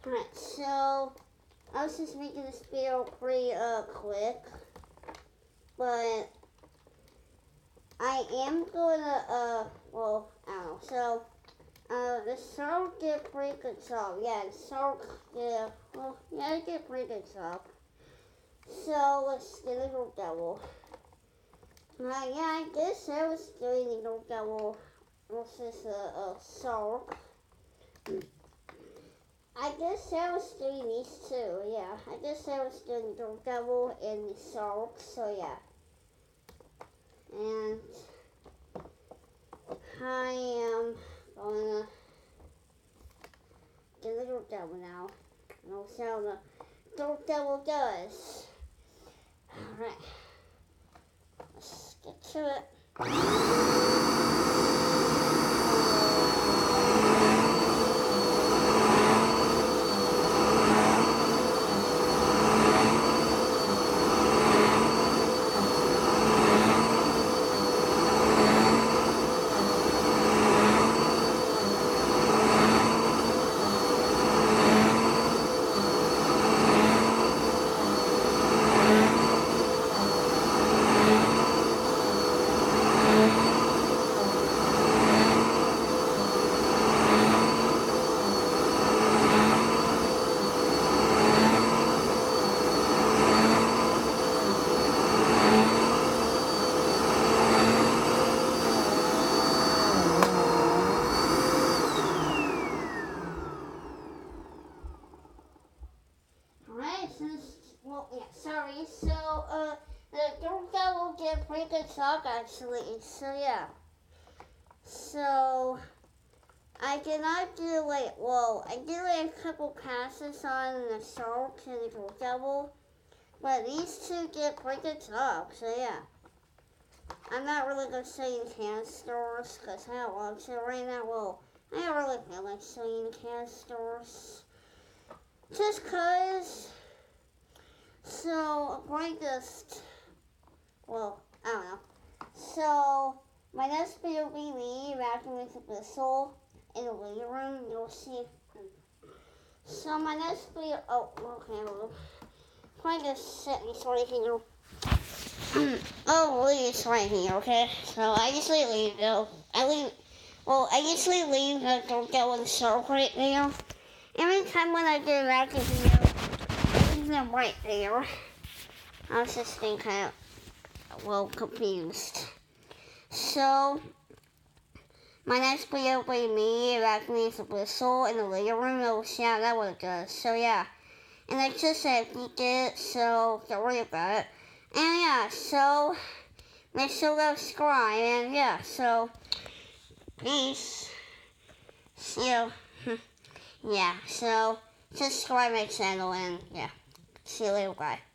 Alright, so I was just making this video pretty quick, but I am gonna well, I don't know. So the shark did a pretty good job. Yeah, the shark did it did a pretty good job. So let's get a little devil. I guess I was doing the little devil versus a shark. I guess I was doing these two, yeah. I guess I was doing the devil and the shark, so yeah. And I am gonna get the little devil now. And I'll see how the little devil does. Alright. Let's get to it. Sorry. So, the Dark Devil did a pretty good job, actually. So, yeah. So, I did not do, I did, a couple passes on the Shark and the Dark Devil, but these two did a pretty good job, so, yeah. I'm not really going to show you the can stores, because I don't want to right now. Well, I don't really feel like showing you the can stores. Just because... So, I don't know. So, my next video will be me rapping with the whistle in the living room. You'll see. So, my next video, probably just set these right here. Leave right here, okay? So, I usually leave, I usually leave the Don't Get One Shark right there. Every time when I do a rapping video, them right there. I was just being kind of, confused. So, my next video will be me rapping with a whistle in the living room. You'll see how that what it does. So, yeah. And I just said you did it, so don't worry about it. And, yeah, so, make sure to subscribe. And, yeah, so, peace. See you. Yeah, so, subscribe my channel and, yeah. See you later, bye.